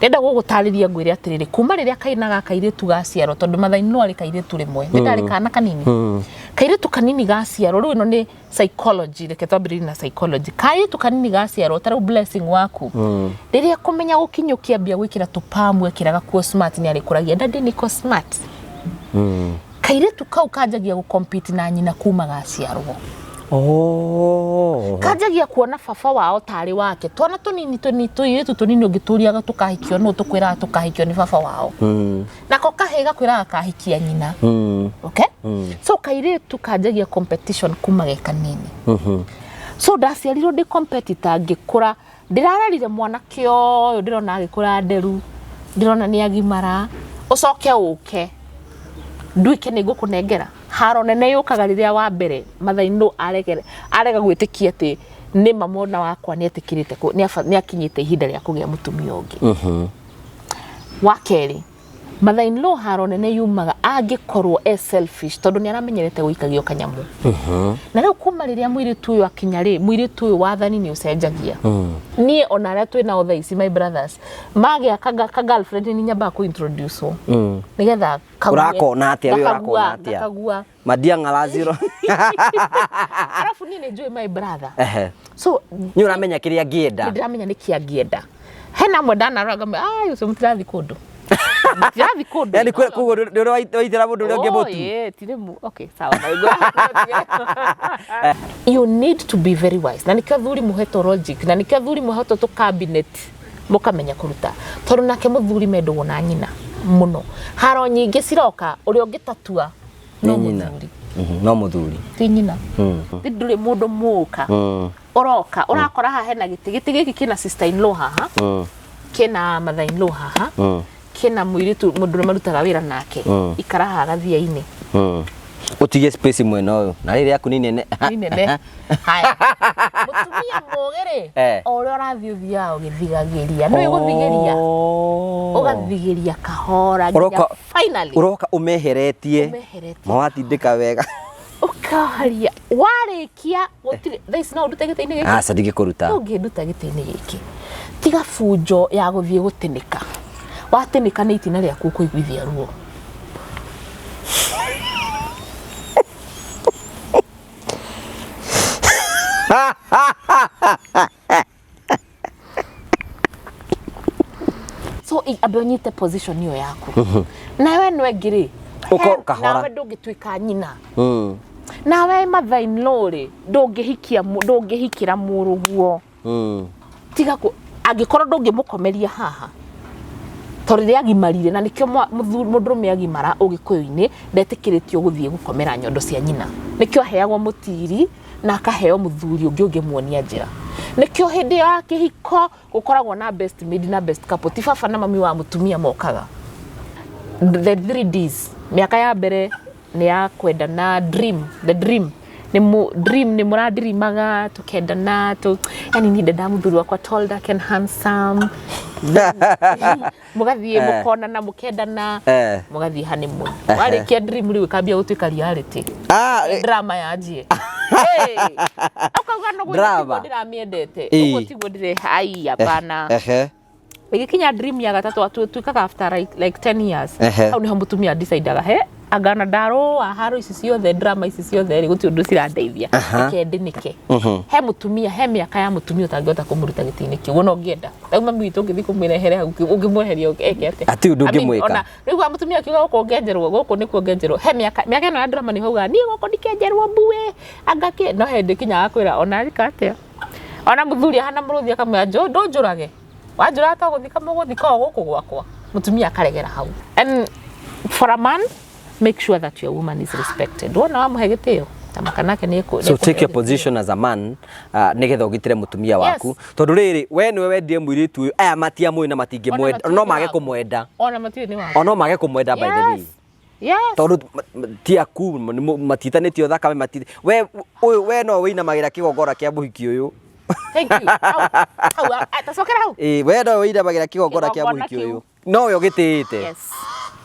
Ndenda gũgũtarĩria ngwĩre atĩrĩrĩ kuma rĩrĩa kaina gaka kairĩtu gaciarwo tondu mathainĩ arĩ kairĩtu rimwe nĩ ndarĩ kana kanini kairĩtu kanini gaciarwo rĩu ĩno nĩ psychology reke twambĩrĩrie na psychology kairĩtu kanini gaciarwo tarĩu blessing waku rĩrĩa kũmenya gũkinyũkia mbia gwĩkĩra tũpamu ekĩraga kuo smart nĩ arĩkũragia ndandi niko smart kairĩtu kau kanjagia gũcompete na nyina kuma gaciarwo kanjagia kuona baba wao tarĩ wake twana tũnini tũirĩtu tũnini ũngĩtũriaga tũkahikio no tũkwĩraga tũkahikio nĩ baba wao nako kahĩga kwĩraga kahikia nyina okay so kairĩtu kanjagia competition kuma ge kanini so ndaciarirwo ndĩ competitor ngĩkũra ndĩrararire mwanake ũyũ ndĩrona agĩkũra nderu ndĩrona nĩ agimara ũcoke ũke nduike nĩ ngũkũnengera haro nene yukaga rĩrĩa wa mbere mathainĩ arega gwĩtĩkia atĩ nĩ mamona wakwa nĩ etĩkĩrĩte nĩ akinyĩte ihinda rĩa kũgĩa mũtumia ũngĩ wa kerĩ mathainĩ haro nene yumaga angĩkorwo selfish tondũ nĩ aramenyerete gũikagio kanyamu na rĩu kuma rĩrĩa mũirĩtu ũyũ akinya mũirĩtu ũyũ wathani nĩ ũcenjagia niĩ ona arĩa twĩ nao thaa ici my brothers magĩa ka girlfriend nĩ nyambaga kũ introduce nĩgetha urakona atĩa wĩ urakona atĩa madia ngalaziro arafu niĩ nĩ njũĩ my brother so nĩ ũramenya kĩrĩa ngĩenda ndĩramenya nĩ kĩa ngĩenda hena mwe ndanaraga ũcio mũtirathi kũndũ Mtirathi kodo. Yani kugo ndio waitira mundu uri ungemotu. Tiremu. Okay, sawa. You need to be very wise. Na nikathuri muheto logic, na nikathuri muheto to cabinet mukamenya kuruta. Tondu nake muthuri mendo na nyina muno. Haro nyingi ciroka uri ungitatua no muthuri. No muthuri. Ti nyina. Nduri mundu muka. Oroka, urakora ha hena giti giki kina sister in law haha. Kina mother in law haha. Kena muiritu mundu marutaga wira nake ikara ha gathia-ini utige space mwena uyu na riri yaku ni nene haya mutumia mogere ore orathi uthia ugithigagiria no iguthigiria ugathigiria kahora nginya finally uroka umeheretie mawatindika wega ukaharia warikia gutire this no ndute gite-ini giki sadiki kuruta ungiruta gite-ini giki tiga fujo ya guthie gutinika watenika nĩ itina rĩaku kũiguithia ruo so abonyite position hiyo yaku nawe nwe ngiri uko kahora nawe ndũngĩtuĩka nyina nawe mother in law rĩ ndũngĩhikira mũrũguo tiga angĩkorwo ndũngĩmũkomeria haha torire agimarire na nikio mundurume agimara ugikuyu-ini ndetikiritie guthie gukomera nyondo cia nyina nikio heagwo mutiri na akaheo muthuri ungimuonia njira nikio hindi ya kihiko gukoragwo na best maid na best couple ti baba na mami wa mutumia mokaga the 3Ds miaka ya mbere ni ya kwenda na the dream ni muradirimaga tukendana yani ni dada muthuri wakwa tall dark and handsome mugathie mukona na mukendana mugathie honeymoon warikia dream riu kambia gutuika reality drama yanjie ukauga no gutiko ndiramiendete uko tigo ndire hai hapana igikinya dream ya gatatu tuikaga after like 10 years au ni mutumia decidaga agana daro haro ici ciothe drama ici ciothe ri guti undu cirandeithia kende nike he mutumia he miaka ya mutumia utangĩhota kumuruta giti-ini kiu no ngienda au mami witu ngithi kumwirehere ungimweheria ekete ati undu ngimwika ona riu mutumia kiuga guko ngenjerwo guko nikuo ngenjerwo he miaka ino ya drama ni hauga ni guko ndikenjerwo mbue angake no hindi kinya akwira ona rikatia ona muthuri hana muruthi akamwira ndonjurage wanjura ta guthika muguthika guku gwakwa mutumia akaregera hau and for a man make sure that your woman is respected. Wona wamuhe gitio tamakanake ni so take your position as a man nigetha ugitire mutumia waku tondu riri we niwe wendie muiritu uyu aya matia mwe na matingi mwenda no mage kumwenda ona matie ni wa no mage kumwenda by the way tondu ti aku matitanitio thakame matire we no wina magira kigongora kia muhiki uyu thank you au tasokera au we no wina magira kigongora kia muhiki uyu no yo gitite